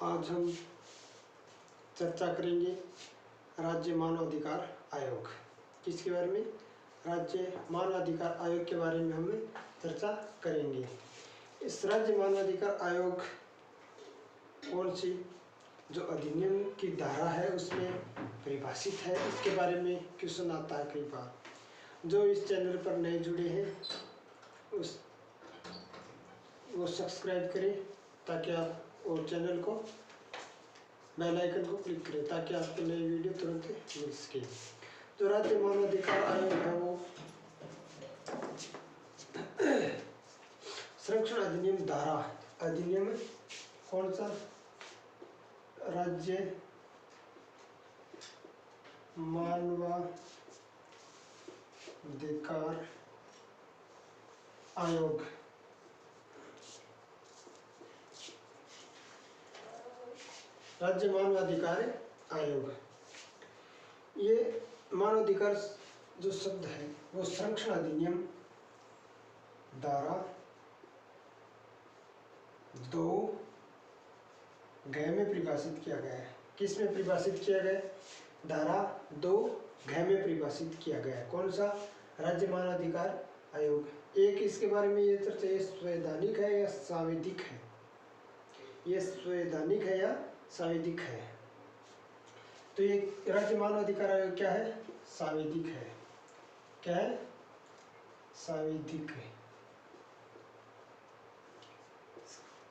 आज हम चर्चा करेंगे राज्य मानवाधिकार आयोग। किसके बारे में? राज्य मानवाधिकार आयोग के बारे में हम चर्चा करेंगे। इस राज्य मानवाधिकार आयोग कौन सी जो अधिनियम की धारा है उसमें परिभाषित है, इसके बारे में क्वेश्चन आता है कई बार। जो इस चैनल पर नए जुड़े हैं वो सब्सक्राइब करें ताकि आप और चैनल को बेल आइकन को क्लिक करें ताकि आपको नई वीडियो तुरंत मिल सके। जो राज्य मानवाधिकार आयोग है वो संरक्षण अधिनियम धारा अधिनियम कौन सा? राज्य मानवाधिकार आयोग राज्य मानवाधिकार आयोग। ये मानवाधिकार जो शब्द है वो संरक्षण अधिनियम धारा 2(घ) में परिभाषित किया गया है। किस में परिभाषित किया गया? धारा 2(घ) में परिभाषित किया गया है। कौन सा? राज्य मानवाधिकार आयोग। एक इसके बारे में ये चर्चा, ये संवैधानिक है या सांविधिक है? ये संवैधानिक है या सांविधिक है? तो ये राज्य मानवाधिकार आयोग क्या है? सांविधिक है। क्या है? सांविधिक है।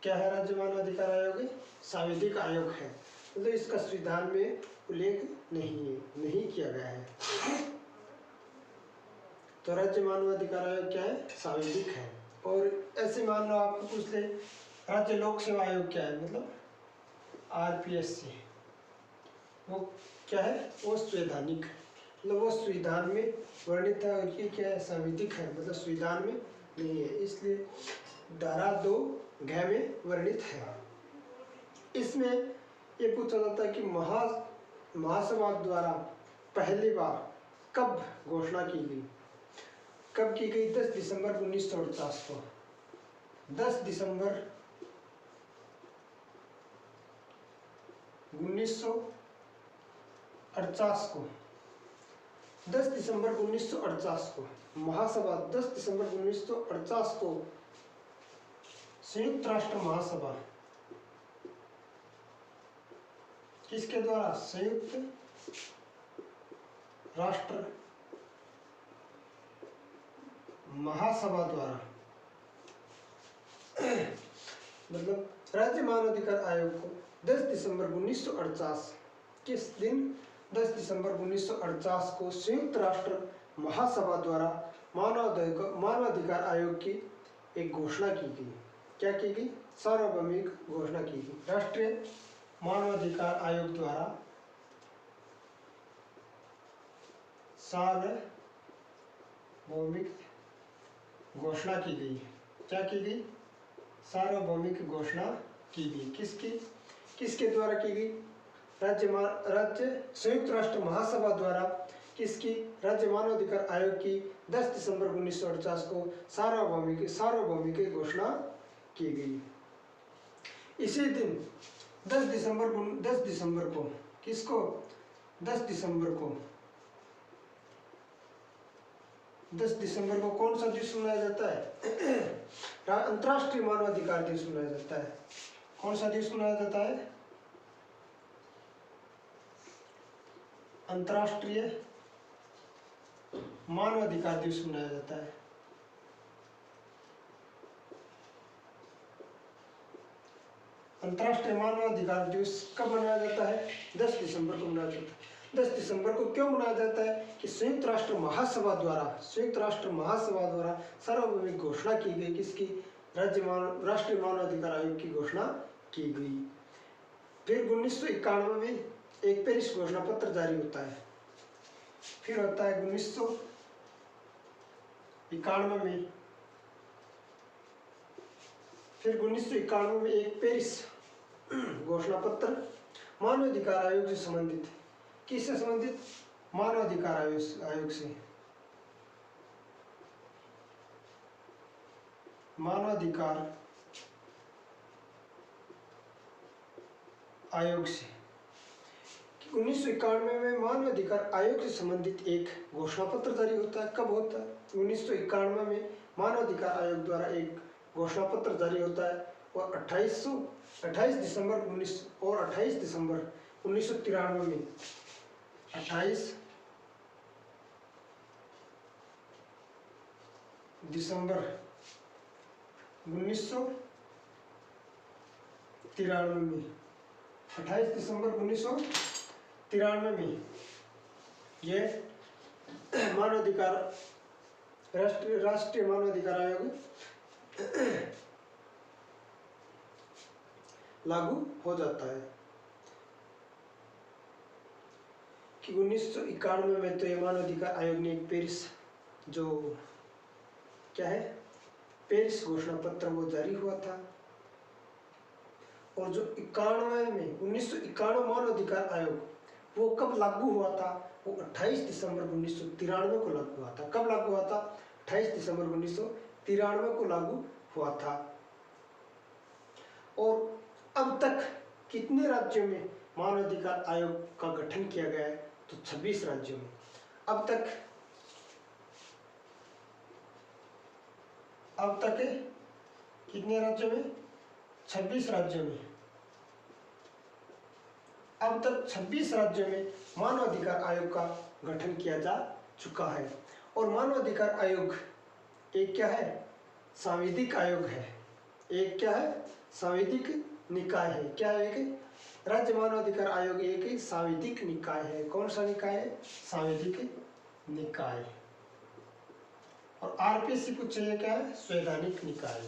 क्या है राज्य मानवाधिकार आयोग? सांविधिक आयोग है। तो इसका संविधान में उल्लेख नहीं किया गया है। तो राज्य मानवाधिकार आयोग क्या है? सांविधिक है। और ऐसे मान लो आपको पूछ ले राज्य लोक सेवा आयोग क्या है, मतलब RPSC, वो क्या है? वो संवैधानिक, मतलब वो संविधान में वर्णित है। और ये क्या है? सांविधिक है, मतलब संविधान में नहीं है, इसलिए धारा 2(घ) में वर्णित है। इसमें ये पूछा जाता है कि महासभा द्वारा पहली बार कब घोषणा की गई? कब की गई? 10 दिसंबर 1948 को। 10 दिसंबर 1948 को। 10 दिसंबर 1948 को महासभा, 10 दिसंबर 1948 को संयुक्त राष्ट्र महासभा किसके द्वारा? संयुक्त राष्ट्र महासभा द्वारा मतलब राज्य मानवाधिकार आयोग को 10 दिसंबर 1948 किस दिन? 10 दिसंबर 1948 को संयुक्त राष्ट्र महासभा द्वारा मानवाधिकार आयोग की एक घोषणा की गई। क्या की गई? सार्वभौमिक घोषणा की गई। राष्ट्रीय मानवाधिकार आयोग द्वारा सार्वभौमिक घोषणा की गई। क्या की गई? सार्वभौमिक घोषणा की गई। किसके द्वारा की गई? राज्य संयुक्त राष्ट्र महासभा द्वारा किसकी? राज्य मानवाधिकार आयोग की 10 दिसंबर 1948 को सार्वभौमिक घोषणा की गई। इसी दिन 10 दिसंबर को किसको? 10 दिसंबर को कौन सा दिवस मनाया जाता है? अंतर्राष्ट्रीय मानवाधिकार दिवस मनाया जाता है। कौन सा दिवस मनाया जाता है? अंतर्राष्ट्रीय मानवाधिकार दिवस मनाया जाता है। अंतर्राष्ट्रीय मानवाधिकार दिवस कब मनाया जाता है? 10 दिसंबर को मनाया जाता है। 10 दिसंबर को क्यों मनाया जाता है? कि संयुक्त राष्ट्र महासभा द्वारा सार्वभौमिक घोषणा की गई। किसकी? राष्ट्रीय मानवाधिकार आयोग की घोषणा की गई। फिर 1991 में एक पेरिस घोषणा पत्र जारी होता है। फिर होता है 1991 में, फिर 1991 में एक पेरिस घोषणा पत्र मानवाधिकार आयोग से संबंधित। किससे संबंधित? मानवाधिकार आयोग से। मानवाधिकार आयोग से। 1991 में मानव अधिकार आयोग से संबंधित एक घोषणा पत्र जारी होता है। कब होता है? 1991 में मानव अधिकार आयोग द्वारा एक घोषणा पत्र जारी होता है और 28 दिसंबर 1993 में 28 दिसंबर 1993 में 28 दिसंबर 1993 में ये मानवाधिकार राष्ट्रीय मानवाधिकार आयोग लागू हो जाता है। कि 1991 में तो ये मानवाधिकार आयोग ने एक पेरिस जो क्या है पेरिस घोषणा पत्र वो जारी हुआ था। और जो 1991 मानवाधिकार आयोग वो कब लागू हुआ था? वो 28 दिसंबर 1993 को लागू हुआ था। कब लागू हुआ था? 28 दिसंबर 1993 को लागू हुआ था। और अब तक कितने राज्यों में मानवाधिकार आयोग का गठन किया गया है? तो 26 राज्यों में। अब तक कितने राज्यों में? 26 राज्यों में। अब तक 26 राज्यों में मानवाधिकार आयोग का गठन किया जा चुका है। और मानवाधिकार आयोग एक क्या है? सांविधिक आयोग है। एक क्या है? सांविधिक निकाय है। क्या है? एक राज्य मानवाधिकार आयोग एक सांविधिक निकाय है। कौन सा निकाय है? सांविधिक निकाय। और आरपीसी पूछे ये क्या है? संवैधानिक निकाय।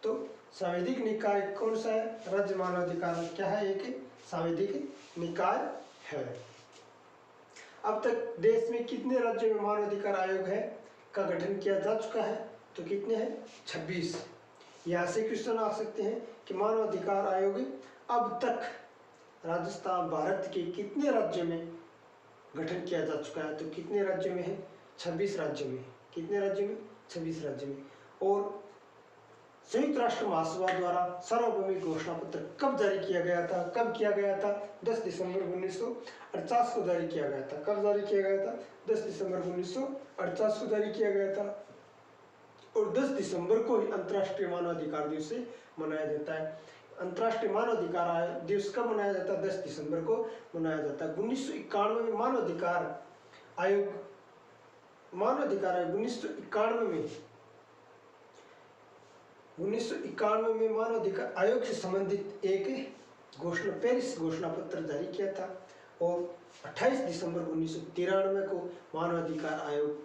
तो सांविधिक निकाय कौन सा है? राज्य मानवाधिकार क्या है? एक सांविधिक निकाय है। अब तक देश में कितने राज्यों में मानवाधिकार आयोग है का गठन किया जा चुका है? तो कितने हैं? 26। यहाँ से क्वेश्चन आ सकते हैं कि मानवाधिकार आयोग अब तक राजस्थान भारत के कितने राज्यों में गठन किया जा चुका है? तो कितने राज्यों में है? 26 राज्यों में। कितने राज्यों में? 26 राज्यों में। और संयुक्त राष्ट्र महासभा द्वारा सार्वभौमिक घोषणा पत्र कब जारी किया गया था? कब किया गया था? 10 दिसंबर 1948 को जारी किया गया था। कब जारी किया गया था? 10 दिसंबर 1948 को जारी किया गया था। और 10 दिसंबर को ही अंतर्राष्ट्रीय मानवाधिकार दिवस से मनाया जाता है। अंतर्राष्ट्रीय मानवाधिकार दिवस कब मनाया जाता है? 10 दिसंबर को मनाया जाता है। 1991 में मानवाधिकार आयोग 1991 में मानवाधिकार आयोग से संबंधित एक पेरिस घोषणा पत्र जारी किया था। और 28 दिसंबर 1993 को मानवाधिकार आयोग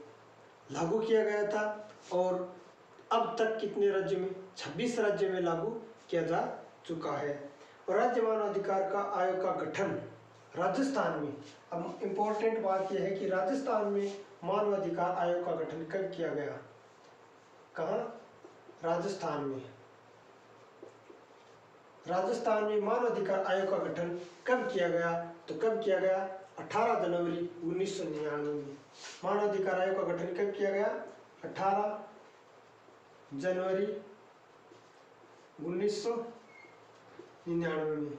लागू किया गया था। और अब तक कितने राज्यों में? 26 राज्यों में लागू किया जा चुका है। और राज्य मानवाधिकार का आयोग का गठन राजस्थान में, अब इम्पोर्टेंट बात यह है कि राजस्थान में मानवाधिकार आयोग का गठन कब किया गया? कहाँ? राजस्थान में। राजस्थान में मानवाधिकार आयोग का गठन कब किया गया? तो कब किया गया? 18 जनवरी 1999 में। मानवाधिकार आयोग का गठन कब किया गया? 18 जनवरी 1999 में।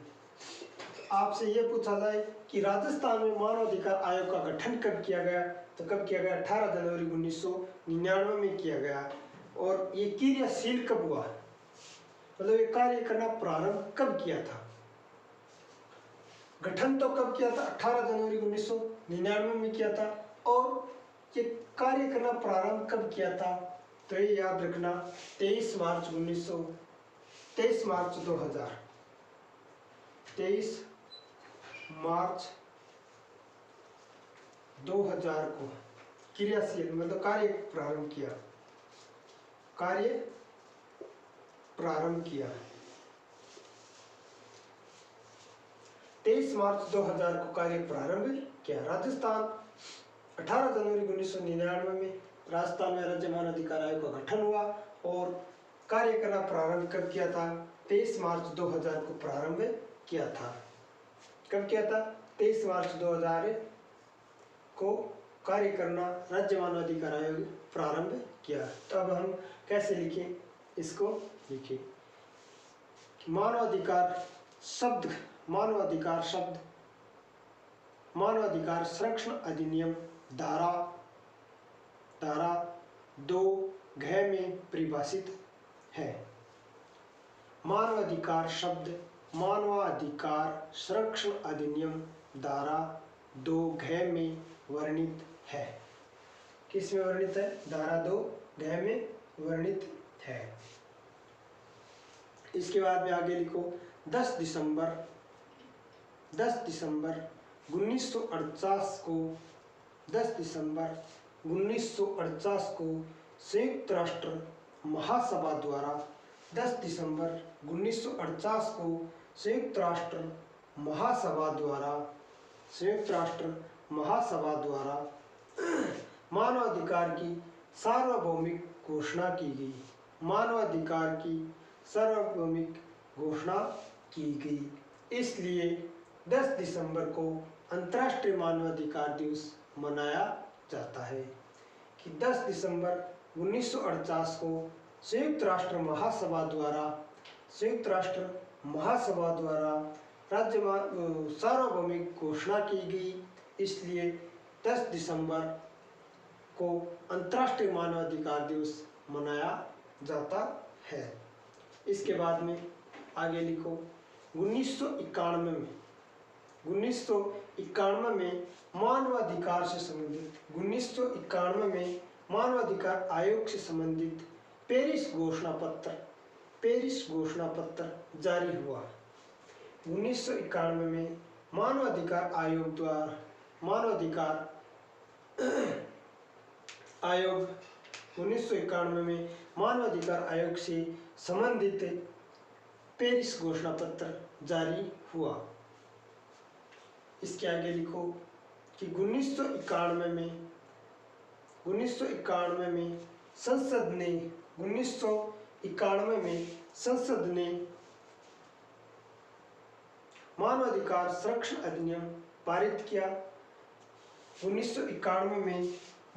आपसे ये पूछा जाए कि राजस्थान में मानवाधिकार आयोग का गठन कब किया गया? तो कब किया गया? 18 जनवरी 1999 में किया गया। और ये क्रियाशील कब हुआ? मतलब ये कार्य करना प्रारंभ कब किया था? गठन तो कब किया था? 18 जनवरी 1999 में किया था। और ये कार्य करना प्रारंभ कब किया था? तो ये याद रखना 23 मार्च 2000 23 मार्च 2000 को क्रियाशील मतलब कार्य प्रारंभ किया। 23 मार्च 2000 को कार्य प्रारंभ किया। राजस्थान 18 जनवरी 1999 में राजस्थान में राज्य मानवाधिकार आयोग का गठन हुआ। और कार्य करना प्रारंभ कब किया था? 23 मार्च 2000 को प्रारंभ किया था। कब किया था? 23 मार्च 2000 को कार्य करना राज्य मानवाधिकार आयोग प्रारंभ किया। तो अब हम कैसे लिखें? इसको लिखें मानवाधिकार शब्द मानवाधिकार शब्द मानवाधिकार संरक्षण अधिनियम धारा 2(घ) में परिभाषित है। मानवाधिकार शब्द मानवाधिकार संरक्षण अधिनियम धारा 2(घ) में वर्णित है। किस में वर्णित है? धारा 2(घ) में वर्णित है। इसके बाद में आगे लिखो 10 दिसंबर 1949 को 10 दिसंबर 1949 को संयुक्त राष्ट्र महासभा द्वारा 10 दिसंबर 1949 को संयुक्त राष्ट्र महासभा द्वारा मानवाधिकार की सार्वभौमिक घोषणा की गई। मानवाधिकार की सार्वभौमिक घोषणा की गई। इसलिए 10 दिसंबर को अंतर्राष्ट्रीय मानवाधिकार दिवस मनाया जाता है कि 10 दिसंबर 1948 को संयुक्त राष्ट्र महासभा द्वारा राज्य सार्वभौमिक घोषणा की गई। इसलिए 10 दिसंबर को अंतर्राष्ट्रीय मानवाधिकार दिवस मनाया जाता है। इसके बाद में आगे लिखो 1991 में मानवाधिकार से संबंधित 1991 में मानवाधिकार आयोग से संबंधित पेरिस घोषणा पत्र जारी हुआ। 1991 में मानवाधिकार आयोग द्वारा मानवाधिकार आयोग 1991 में मानवाधिकार आयोग से संबंधित पेरिस घोषणा पत्र जारी हुआ। इसके आगे लिखो कि 1991 में संसद ने मानवाधिकार संरक्षण अधिनियम पारित किया। 1991 में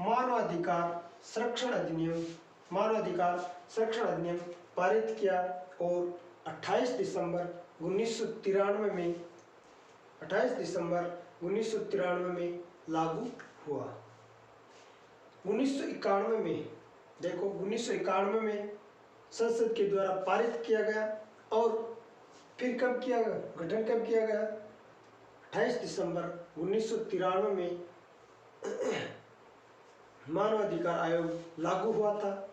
मानवाधिकार संरक्षण अधिनियम पारित किया और 28 दिसंबर 1993 में लागू हुआ। 1991 में देखो 1991 में संसद के द्वारा पारित किया गया और फिर कब किया गया, गठन कब किया गया? 28 दिसंबर 1993 में मानवाधिकार आयोग लागू हुआ था।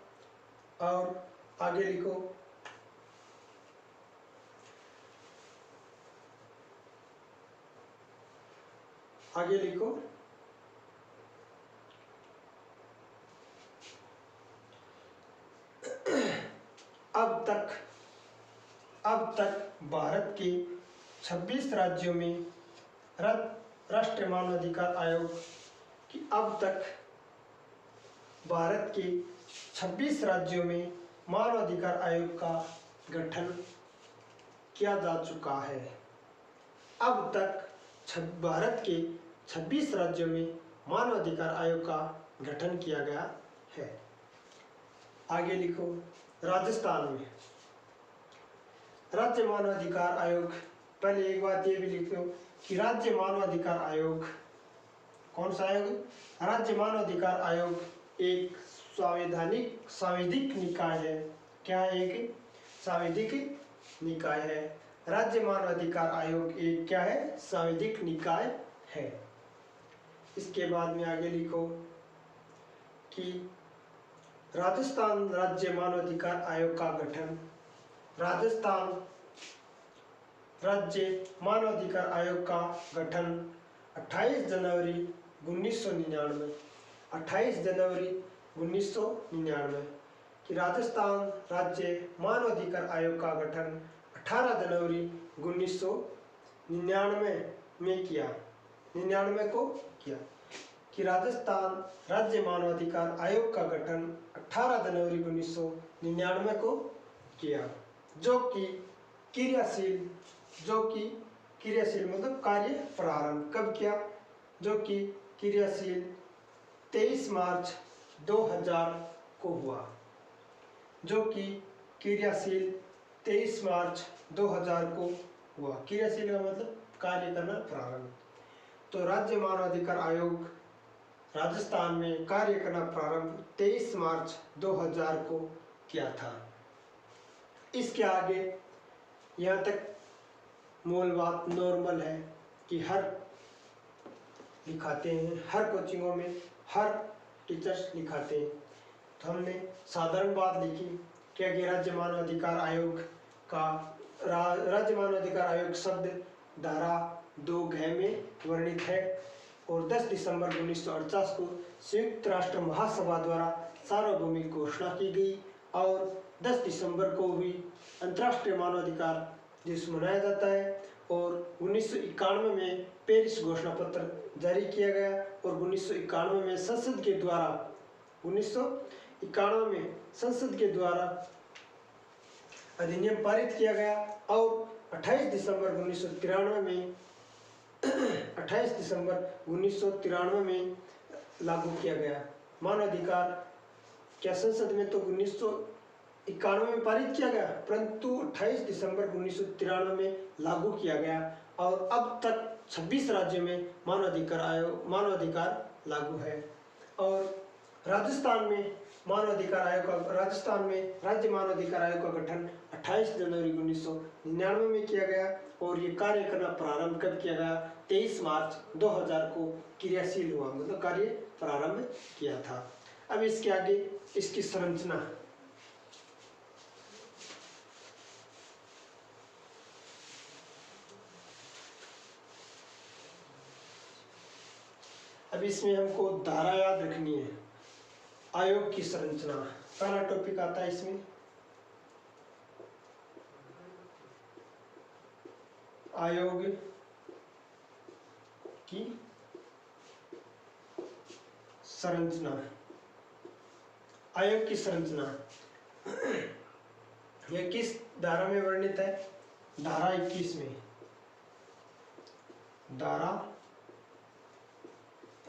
और आगे लिखो अब तक भारत के 26 राज्यों में राष्ट्रीय मानवाधिकार आयोग की अब तक भारत के 26 राज्यों में मानवाधिकार आयोग का गठन किया जा चुका है। अब तक भारत के 26 राज्यों में मानवाधिकार आयोग का गठन किया गया है। आगे लिखो राजस्थान में राज्य मानवाधिकार आयोग। पहले एक बात ये भी लिखो कि राज्य मानवाधिकार आयोग कौन सा आयोग? राज्य मानवाधिकार आयोग एक सांविधिक निकाय है। क्या है? एक सांविधिक निकाय है। राज्य मानवाधिकार आयोग एक क्या है? सांविधिक निकाय है। इसके बाद में आगे लिखो कि राजस्थान राज्य मानवाधिकार आयोग का गठन। राजस्थान राज्य मानवाधिकार आयोग का गठन 28 जनवरी 1999 कि राजस्थान राज्य मानवाधिकार आयोग का गठन 18 जनवरी 1999 में किया। 99 को किया कि राजस्थान राज्य मानवाधिकार आयोग का गठन 18 जनवरी 1999 को किया, जो कि क्रियाशील मतलब कार्य प्रारंभ कब किया? जो कि क्रियाशील 23 मार्च 2000 को हुआ। जो कि क्रियाशील 23 मार्च 2000 को हुआ। क्रियाशील हुआ मतलब कार्य करना प्रारंभ। तो राज्य मानवाधिकार आयोग राजस्थान में कार्य करना प्रारंभ 23 मार्च 2000 को किया था। इसके आगे यहाँ तक मूल बात नॉर्मल है कि हर लिखाते हैं, हर कोचिंगों में हर टीचर्स लिखाते हैं। तो हमने साधारण बात लिखी क्या कि राज्य मानवाधिकार आयोग का राज्य मानवाधिकार आयोग शब्द धारा 2 में वर्णित है और 10 दिसंबर 1948 को संयुक्त राष्ट्र महासभा द्वारा सार्वभौमिक घोषणा की गई और 10 दिसंबर को भी अंतर्राष्ट्रीय मानवाधिकार दिवस मनाया जाता है। और 1991 में पेरिस घोषणा पत्र जारी किया गया और 1991 में संसद के द्वारा अधिनियम पारित किया गया और 28 दिसंबर 1993 में लागू किया गया। मानवाधिकार क्या संसद में तो 1991 में पारित किया गया परंतु 28 दिसंबर 1993 में लागू किया गया और अब तक 26 राज्यों में मानवाधिकार लागू है। और राजस्थान में राज्य मानवाधिकार आयोग का गठन 28 जनवरी 1999 में किया गया और ये कार्य करना प्रारंभ कब किया गया 23 मार्च 2000 को क्रियाशील हुआ मतलब कार्य प्रारंभ किया था। अब इसके आगे इसकी संरचना। अब इसमें हमको धारा याद रखनी है। आयोग की संरचना पहला टॉपिक आता है इसमें आयोग की संरचना। आयोग की संरचना यह किस धारा में वर्णित है? धारा 21 में। धारा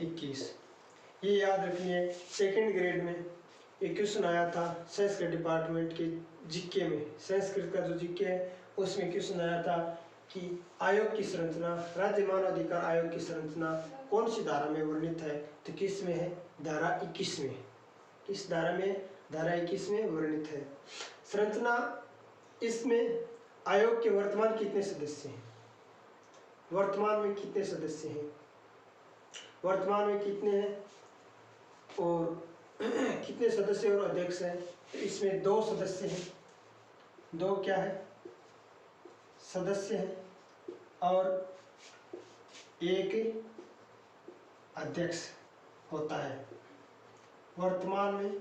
21 ये याद रखिए। सेकंड ग्रेड में एक क्वेश्चन आया था संस्कृत डिपार्टमेंट के जीके में। संस्कृत का जो जीके है उसमें क्वेश्चन आया था कि आयोग की संरचना राज्य मानवाधिकार आयोग की संरचना कौन सी धारा में वर्णित है? तो किस में है? धारा 21 में। किस धारा में? धारा 21 में वर्णित है। संरचना इसमें आयोग के वर्तमान कितने सदस्य हैं? वर्तमान में कितने सदस्य हैं? वर्तमान में कितने हैं और कितने सदस्य और अध्यक्ष हैं? तो इसमें 2 सदस्य हैं। 2 क्या है? सदस्य हैं और 1 अध्यक्ष होता है। वर्तमान में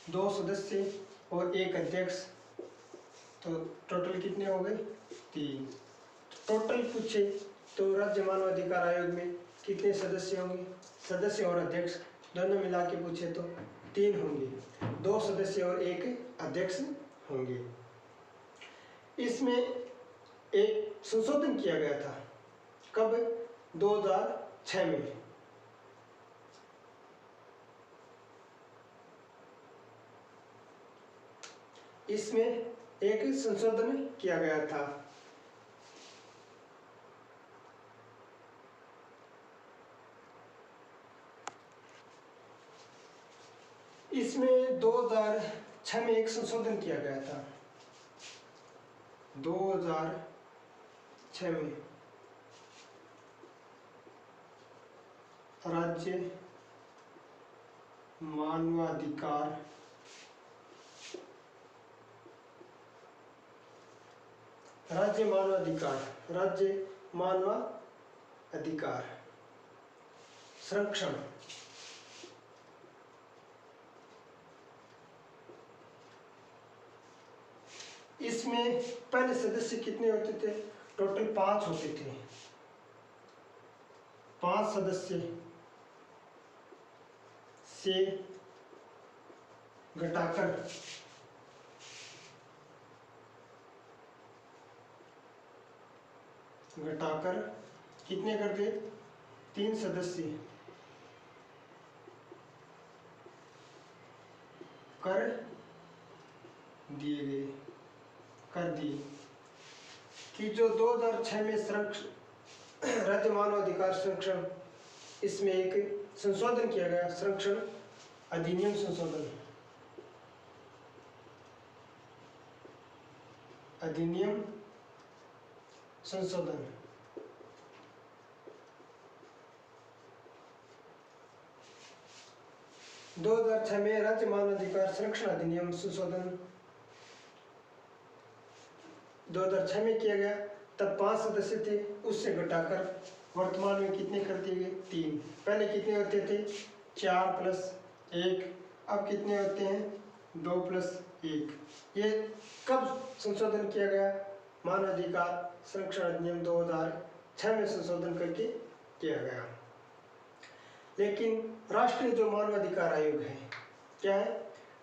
2 सदस्य और 1 अध्यक्ष तो टोटल कितने हो गए? 3। टोटल पूछे तो राज्य मानवाधिकार आयोग में कितने सदस्य होंगे? सदस्य और अध्यक्ष दोनों मिला के पूछे तो 3 होंगे। 2 सदस्य और 1 अध्यक्ष होंगे। इसमें एक संशोधन किया गया था। कब? 2006 में। इसमें एक संशोधन किया गया था। इसमें 2006 में एक संशोधन किया गया था। 2006 में राज्य मानवाधिकार संरक्षण। इसमें पहले सदस्य कितने होते थे? टोटल 5 होते थे। 5 सदस्य से घटाकर कितने कर दिए? 3 सदस्य कर दिए। कि जो 2006 में राज्य मानवाधिकार संरक्षण, इसमें एक संशोधन किया गया, संरक्षण अधिनियम संशोधन, अधिनियम संशोधन 2006 में राज्य मानवाधिकार संरक्षण अधिनियम संशोधन 2006 में किया गया। तब 5 सदस्य थे, उससे घटाकर वर्तमान में कितने कर दिए गए? 3। पहले कितने होते थे? 4 + 1। अब कितने होते हैं? 2 + 1। ये कब संशोधन किया गया? मानवाधिकार संरक्षण अधिनियम 2006 में संशोधन करके किया गया। लेकिन राष्ट्रीय जो मानवाधिकार आयोग है, क्या है?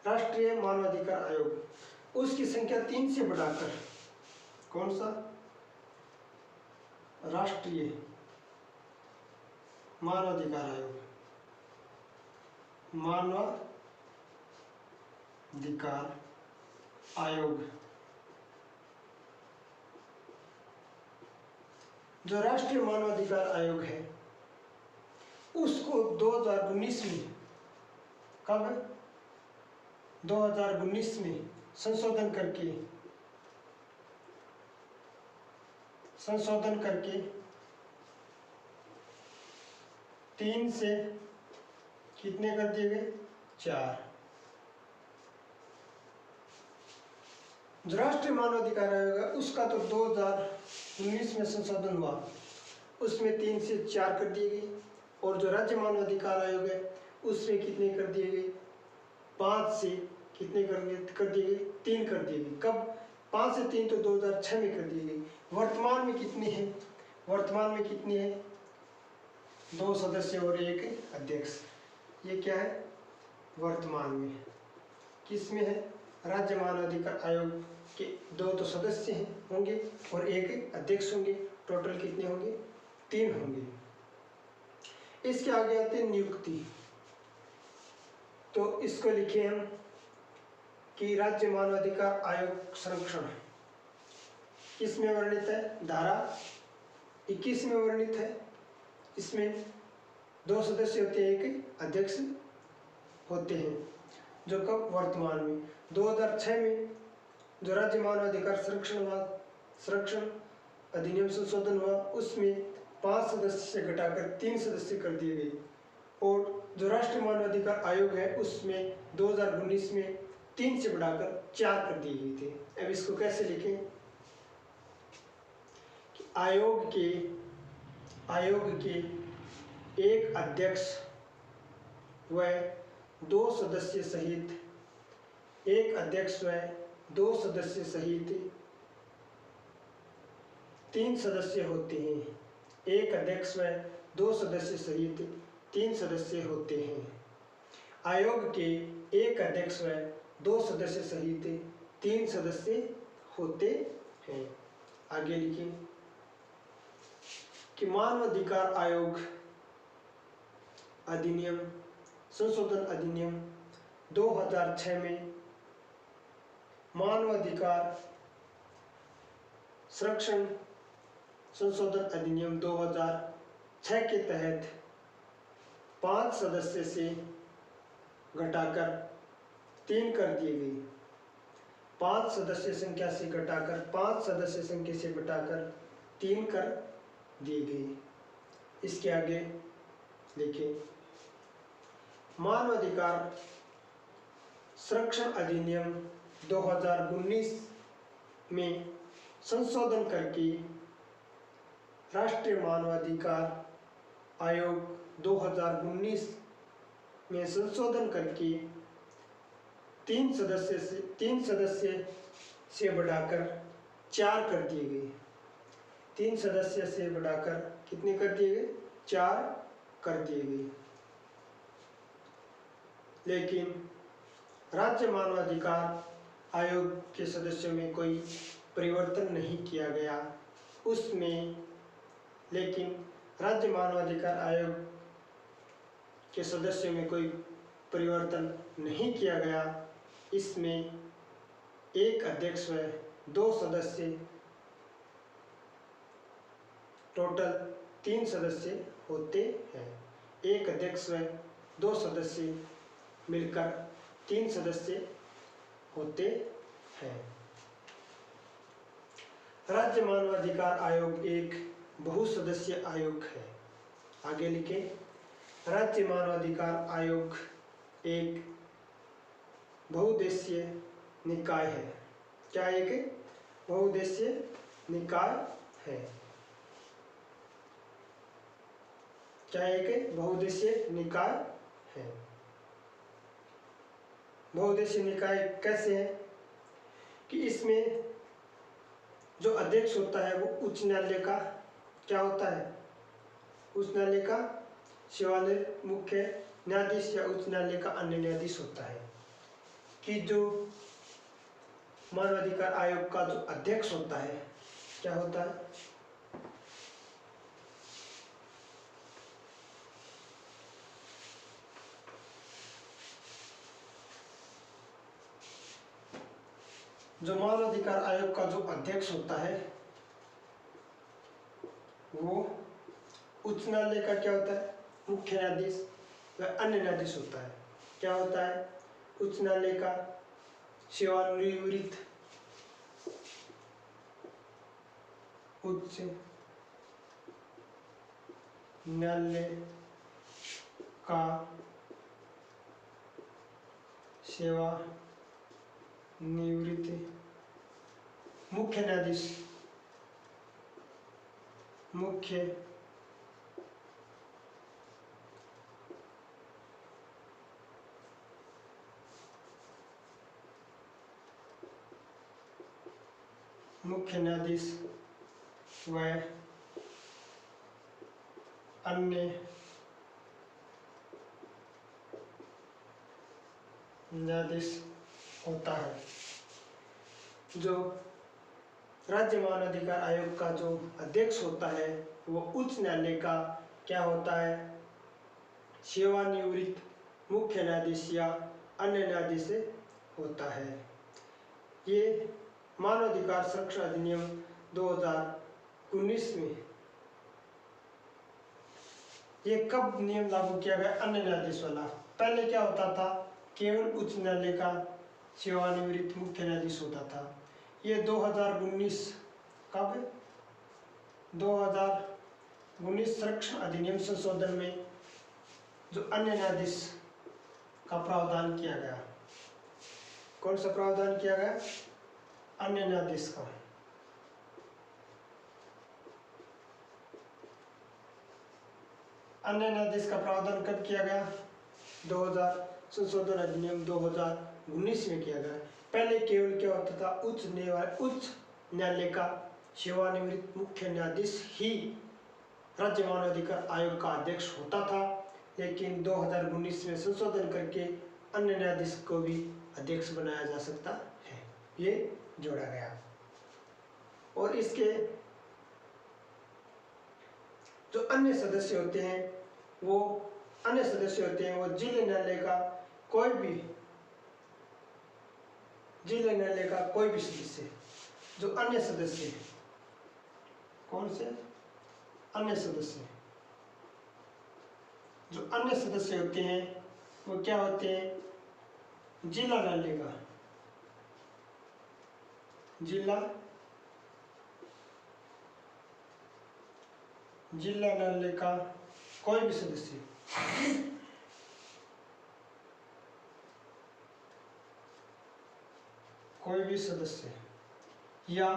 राष्ट्रीय मानवाधिकार आयोग, उसकी संख्या 3 से बढ़ाकर, कौन सा? राष्ट्रीय मानवाधिकार आयोग, मानवाधिकार आयोग, जो राष्ट्रीय मानवाधिकार आयोग है, उसको 2019 में, कब है? 2019 में संशोधन करके 3 से कितने कर दिए गए? 4। जो राष्ट्रीय मानवाधिकार आयोग है, उसका तो 2019 में संशोधन हुआ, उसमें 3 से 4 कर दिए गए। और जो राज्य मानवाधिकार आयोग है, उसमें कितने कर दिए गए? 5 से कितने कर दिए गए? 3 कर दिए गए। कब? 5 से 3 तो 2006 में कर दिए गए। वर्तमान में कितने हैं? वर्तमान में कितने हैं? 2 सदस्य और 1 अध्यक्ष। ये क्या है? वर्तमान में किस में है? राज्य मानवाधिकार आयोग के 2 तो सदस्य होंगे और 1 अध्यक्ष होंगे। टोटल कितने होंगे? 3 होंगे। इसके आगे आते हैं नियुक्ति। तो इसको लिखे हम कि राज्य मानवाधिकार आयोग संरक्षण किसमें वर्णित है? धारा 21 में वर्णित है। इसमें 2 सदस्य होते हैं, 1 अध्यक्ष होते हैं। जो कब? वर्तमान में 2006 में जो राज्य मानवाधिकार संरक्षण अधिनियम संशोधन हुआ, उसमें 5 सदस्य से घटाकर 3 सदस्य कर दिए गए। और जो राष्ट्रीय मानवाधिकार आयोग है, उसमें 2019 में 3 से बढ़ाकर 4 कर दिए गए थे। अब इसको कैसे लिखें? कि आयोग के 1 अध्यक्ष व 2 सदस्य सहित 1 अध्यक्ष व 2 सदस्य सहित 3 सदस्य होते हैं। 1 अध्यक्ष व 2 सदस्य सहित 3 सदस्य होते हैं। आयोग के 1 अध्यक्ष व 2 सदस्य सहित 3 सदस्य होते हैं। आगे लिखिए कि मानवाधिकार आयोग अधिनियम संशोधन अधिनियम 2006 में मानवाधिकार संरक्षण संशोधन अधिनियम 2006 के तहत 5 सदस्य से घटाकर 3 कर दिए गए। 5 सदस्य संख्या से घटाकर 5 सदस्य संख्या से घटाकर 3 कर दिए गए। इसके आगे देखिए, मानवाधिकार संरक्षण अधिनियम 2019 में संशोधन करके राष्ट्रीय मानवाधिकार आयोग 2019 में संशोधन करके 3 सदस्य से बढ़ाकर 4 कर दिए गए। 3 सदस्य से बढ़ाकर कितने कर दिए गए? 4 कर दिए गए। लेकिन राज्य मानवाधिकार आयोग के सदस्यों में कोई परिवर्तन नहीं किया गया। उसमें लेकिन राज्य मानवाधिकार आयोग के सदस्यों में कोई परिवर्तन नहीं किया गया। इसमें 1 अध्यक्ष व 2 सदस्य टोटल 3 सदस्य होते हैं। एक अध्यक्ष व 2 सदस्य मिलकर 3 सदस्य होते हैं। राज्य मानवाधिकार आयोग एक बहुसदस्यीय आयोग है। आगे लिखे, राज्य मानवाधिकार आयोग एक बहुउद्देशीय निकाय है। क्या एक बहुउद्देशीय निकाय है? क्या एक बहुउद्देशीय निकाय है? बहुउद्देशीय निकाय कैसे है कि इसमें जो अध्यक्ष होता है वो उच्च न्यायालय का क्या होता है? उच्च न्यायालय का शिवालय मुख्य न्यायाधीश या उच्च न्यायालय का अन्य न्यायाधीश होता है। कि जो मानवाधिकार आयोग का जो अध्यक्ष होता है क्या होता है? जो मानवाधिकार आयोग का जो अध्यक्ष होता है वो उच्च न्यायालय का क्या होता है? मुख्य न्यायाधीश व अन्य न्यायाधीश होता है। क्या होता है? उच्च न्यायालय का सेवानिवृत्त उच्च न्यायालय का सेवानिवृत्त मुख्य न्यायाधीश मुख्य न्यायाधीश व अन्य न्यायाधीश होता है। जो राज्य मानवाधिकार आयोग का जो अध्यक्ष होता है वो उच्च न्यायालय का क्या होता है? सेवानिवृत्त मुख्य न्यायाधीश या अन्य न्यायाधीश होता है। ये मानवाधिकार संरक्षण अधिनियम 2019 में ये कब नियम लागू किया गया? अन्य न्यायाधीश वाला। पहले क्या होता था? केवल उच्च न्यायालय का सेवानिवृत्त मुख्य न्यायाधीश होता था। ये 2019 कब? 2019 संरक्षण अधिनियम संशोधन में जो अन्य न्यायाधीश का प्रावधान किया गया। कौन सा प्रावधान किया गया? अन्य न्यायाधीश का। अन्य न्यायाधीश का प्रावधान कब किया गया? 2000 संशोधन अधिनियम 2019 में किया गया। पहले केवल क्या होता था? उच्च न्यायालय का सेवानिवृत्त मुख्य न्यायाधीश ही राज्य मानवाधिकार आयोग का अध्यक्ष होता था, लेकिन 2019 में संशोधन करके अन्य न्यायाधीश को भी अध्यक्ष बनाया जा सकता है। ये जोड़ा गया। और इसके जो अन्य सदस्य होते हैं वो जिला न्यायालय का कोई भी सदस्य। जो अन्य सदस्य कौन से? अन्य सदस्य जो अन्य सदस्य होते हैं वो क्या होते हैं? जिला न्यायालय का जिला न्यायालय का कोई भी सदस्य या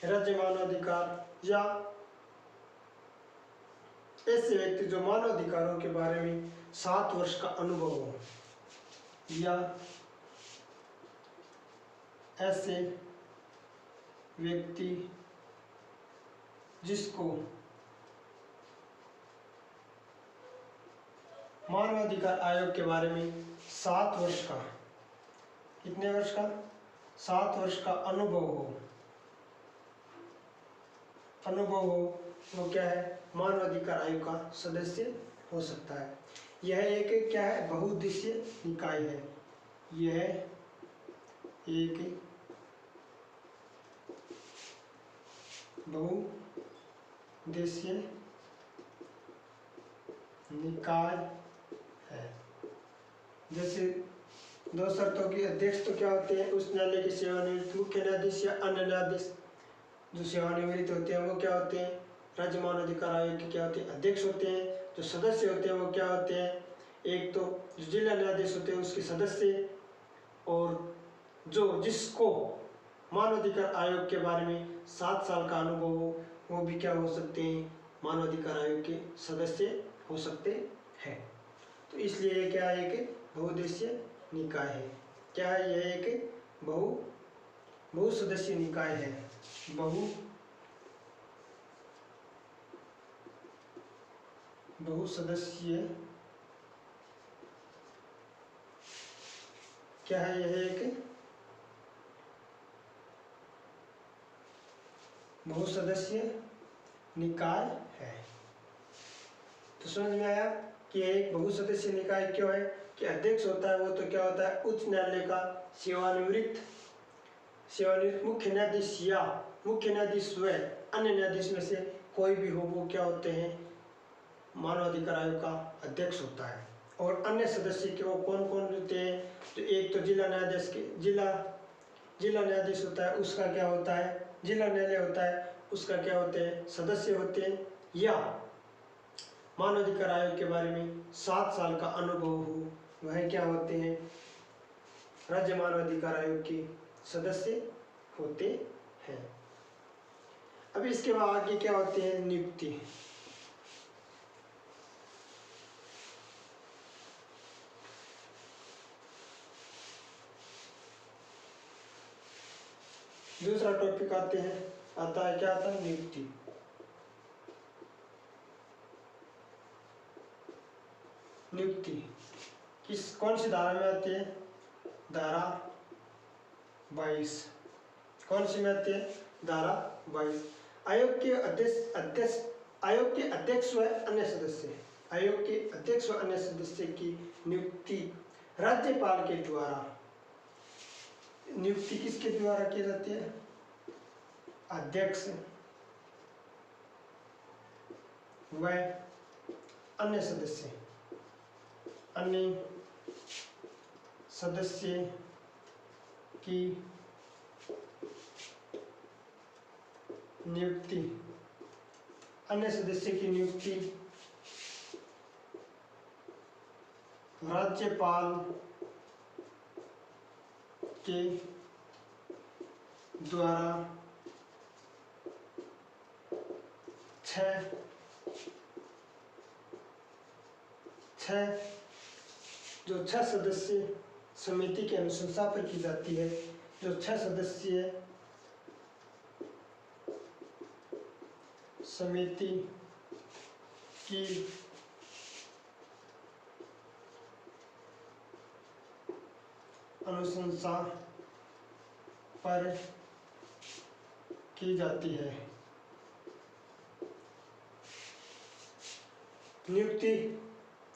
राज्य मानवाधिकार या ऐसे व्यक्ति जो मानवाधिकारों के बारे में 7 वर्ष का अनुभव हो, या ऐसे व्यक्ति जिसको मानवाधिकार आयोग के बारे में 7 वर्ष का, कितने वर्ष का? 7 वर्ष का अनुभव हो, वो क्या है? मानवाधिकार आयोग का सदस्य हो सकता है। यह एक क्या है? बहुउद्देशीय निकाय है। यह एक बहुउद्देशीय देशीय निकाय है। जैसे दो शर्तों की अध्यक्ष तो क्या होते हैं, उस न्यायालय के सेवानिवृत्त मुख्य न्यायाधीश या अन्य न्यायाधीश जो सेवानिवृत्त होते हैं वो क्या होते हैं, राज्य मानव अधिकार आयोग के क्या होते हैं, अध्यक्ष होते हैं। जो सदस्य होते हैं वो क्या होते हैं, एक तो जो जिला न्यायाधीश होते हैं उसके सदस्य, और जो जिसको मानव अधिकार आयोग के बारे में 7 साल का अनुभव हो वो भी क्या हो सकते हैं, मानव अधिकार आयोग के सदस्य हो सकते हैं। तो इसलिए ये क्या है, एक बहुउद्देशीय निकाय है। क्या है, यह एक बहुसदस्यीय निकाय है। बहुसदस्यीय क्या है, यह एक बहुसदस्यीय निकाय है। तो समझ में आया कि एक बहुसदस्यीय निकाय क्यों है, कि अध्यक्ष होता है वो तो क्या होता है, उच्च न्यायालय का सेवानिवृत्त मुख्य न्यायाधीश या मुख्य न्यायाधीश व अन्य न्यायाधीश में से कोई भी हो, वो क्या होते हैं, मानव अधिकार आयोग का अध्यक्ष होता है। और अन्य सदस्य के वो कौन कौन होते हैं, तो एक तो जिला न्यायाधीश के जिला न्यायाधीश होता है, उसका क्या होता है, जिला न्यायालय होता है, उसका क्या होते हैं, सदस्य होते हैं। या मानव अधिकार आयोग के बारे में 7 साल का अनुभव हो, वह क्या होते हैं, राज्य मानव अधिकार आयोग के सदस्य होते हैं। अब इसके बाद आगे क्या होते हैं, नियुक्ति। दूसरा टॉपिक आता है क्या आता है, नियुक्ति। नियुक्ति कौन सी धारा में आती है, धारा 22। कौन सी में आती है, धारा 22। आयोग के अध्यक्ष व अन्य सदस्य, आयोग के अध्यक्ष व अन्य सदस्य की नियुक्ति राज्यपाल के द्वारा, नियुक्ति किसके द्वारा की जाती है, अध्यक्ष व अन्य सदस्य की नियुक्ति, अन्य सदस्य की नियुक्ति राज्यपाल के द्वारा 6 सदस्य समिति की अनुशंसा पर की जाती है। जो 6 सदस्यीय समिति की अनुशंसा पर की जाती है। नियुक्ति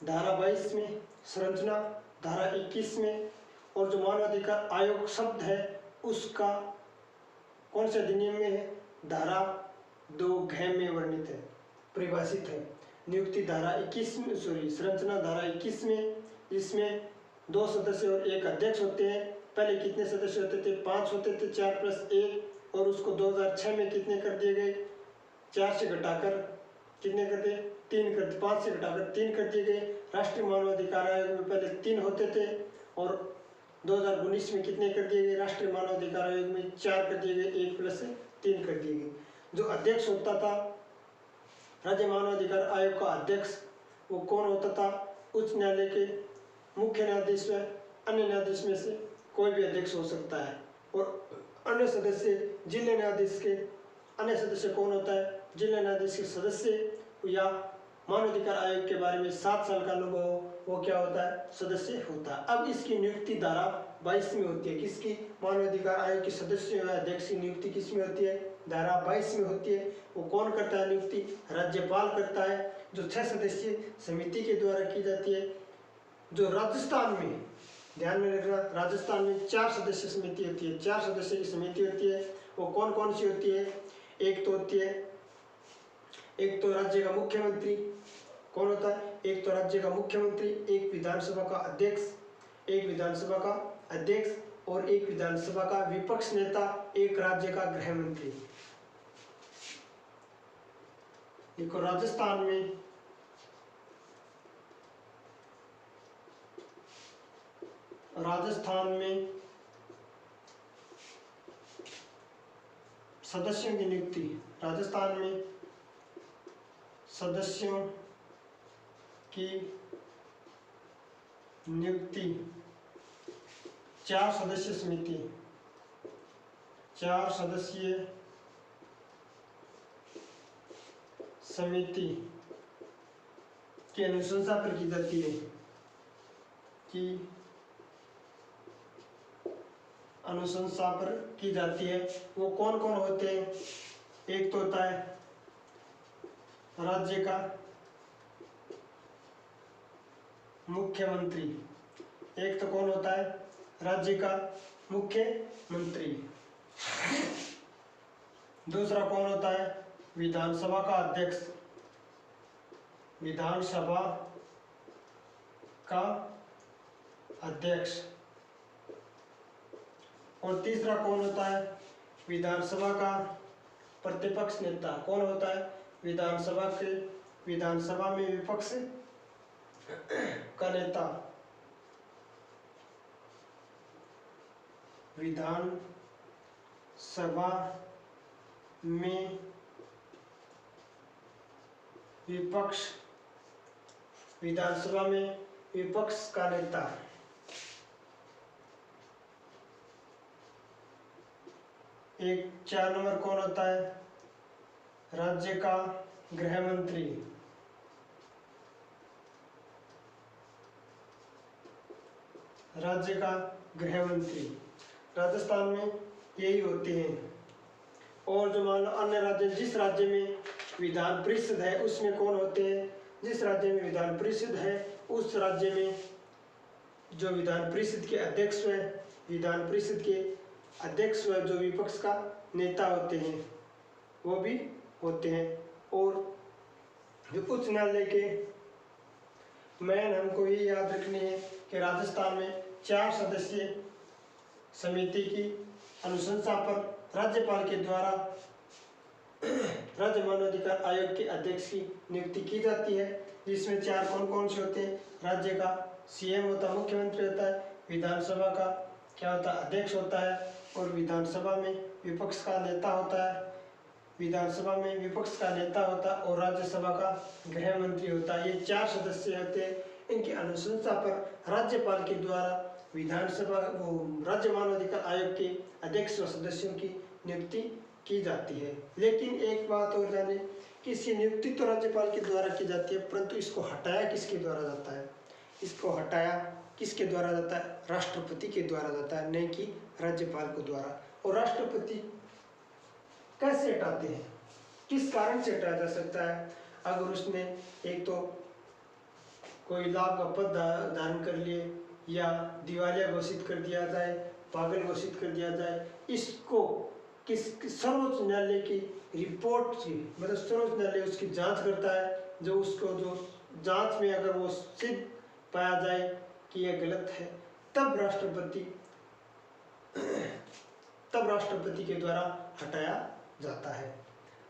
धारा 22 में, संरचना धारा 21 में, और जो मानव अधिकार आयोग शब्द है उसका कौन से अधिनियम में है, धारा 2 घ में वर्णित है, परिभाषित है। नियुक्ति धारा 21 में, संरचना धारा 21 में, जिसमें 2 सदस्य और 1 अध्यक्ष होते हैं। पहले कितने सदस्य होते थे, 5 होते थे, 4 + 1, और उसको 2006 में कितने कर दिए गए, 4 से घटाकर कितने कर दिए, 3 कर दिए, 5 से घटाकर 3 कर दिए गए। राष्ट्रीय मानव अधिकार आयोग में पहले 3 होते थे और 2019 में कितने कर दिए गए, राष्ट्रीय मानव अधिकार आयोग में 4 कर दिए गए, 1 + 3 कर दिए गए। जो अध्यक्ष होता था राज्य मानव अधिकार आयोग का अध्यक्ष, वो कौन होता था, उच्च न्यायालय के मुख्य न्यायाधीश व अन्य न्यायाधीश में से कोई भी अध्यक्ष हो सकता है। और अन्य सदस्य जिला न्यायाधीश के, अन्य सदस्य कौन होता है, जिला न्यायाधीश के सदस्य या मानव अधिकार आयोग के बारे में 7 साल का अनुभव हो, वो क्या होता है, सदस्य होता है। अब इसकी नियुक्ति धारा 22 में होती है। किसकी, मानव अधिकार आयोग के सदस्य या अध्यक्ष की नियुक्ति किस में होती है, धारा 22 में होती है। वो कौन करता है नियुक्ति, राज्यपाल करता है, जो 6 सदस्यीय समिति के द्वारा की जाती है। जो राजस्थान में, ध्यान में रखना, राजस्थान में 4 सदस्य समिति होती है, 4 सदस्य की समिति होती है। वो कौन कौन सी होती है, एक तो होती है एक तो राज्य का मुख्यमंत्री कौन होता है, एक तो राज्य का मुख्यमंत्री, एक विधानसभा का अध्यक्ष, एक विधानसभा का अध्यक्ष और एक विधानसभा का विपक्ष नेता, एक राज्य का गृह मंत्री। देखो राजस्थान में सदस्यों की नियुक्ति, राजस्थान में सदस्यों की नियुक्ति 4 सदस्यीय समिति की अनुशंसा पर की जाती है, अनुशंसा पर की जाती है। वो कौन कौन होते हैं, एक तो होता है राज्य का मुख्यमंत्री, एक तो कौन होता है राज्य का मुख्यमंत्री, दूसरा कौन होता है विधानसभा का अध्यक्ष, विधानसभा का अध्यक्ष, और तीसरा कौन होता है विधानसभा का प्रतिपक्ष नेता। कौन होता है विधानसभा में विपक्ष का नेता, विधानसभा में विपक्ष का नेता। एक 4 नंबर कौन होता है राज्य का गृह मंत्री, राज्य का गृह मंत्री। राजस्थान में यही होते हैं। और जो मान लो अन्य राज्य, जिस राज्य में विधान परिषद है उसमें कौन होते हैं, जिस राज्य में विधान परिषद है उस राज्य में जो विधान परिषद के अध्यक्ष हैं, विधान परिषद के अध्यक्ष व जो विपक्ष का नेता होते हैं वो भी होते हैं। और जो उच्च न्यायालय के मेन हमको ये याद रखनी है कि राजस्थान में 4 सदस्यीय समिति की अनुशंसा पर राज्यपाल के द्वारा राज्य मानवाधिकार आयोग के अध्यक्ष की नियुक्ति की जाती है, जिसमें 4 कौन कौन से होते हैं, राज्य का सीएम होता है, मुख्यमंत्री होता है, विधानसभा का क्या होता है अध्यक्ष होता है, और विधानसभा में विपक्ष का नेता होता है, विधानसभा में विपक्ष का नेता होता है, और राज्यसभा का गृह मंत्री होता है। ये 4 सदस्य होते हैं। इनकी अनुशंसा पर राज्यपाल के द्वारा विधानसभा राज्य मानवाधिकार आयोग के अध्यक्ष व सदस्यों की नियुक्ति की जाती है। लेकिन एक बात और जाने कि इसकी नियुक्ति तो राज्यपाल के द्वारा की जाती है, परंतु इसको हटाया किसके द्वारा जाता है, इसको हटाया किसके द्वारा जाता है, राष्ट्रपति के द्वारा जाता है, नहीं कि राज्यपाल के द्वारा। और राष्ट्रपति कैसे हटाते हैं, किस कारण से हटाया जा सकता है, अगर उसने एक तो कोई लाभ का पद धारण कर लिए या दिवालिया घोषित कर दिया जाए, पागल घोषित कर दिया जाए, इसको किस सर्वोच्च न्यायालय की रिपोर्ट से, मतलब सर्वोच्च न्यायालय उसकी जांच करता है, जो उसको जो जांच में अगर वो सिद्ध पाया जाए कि यह गलत है, तब राष्ट्रपति के द्वारा हटाया जाता है।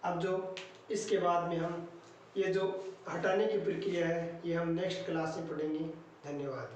अब जो इसके बाद में हम ये जो हटाने की प्रक्रिया है ये हम नेक्स्ट क्लास में पढ़ेंगे। धन्यवाद।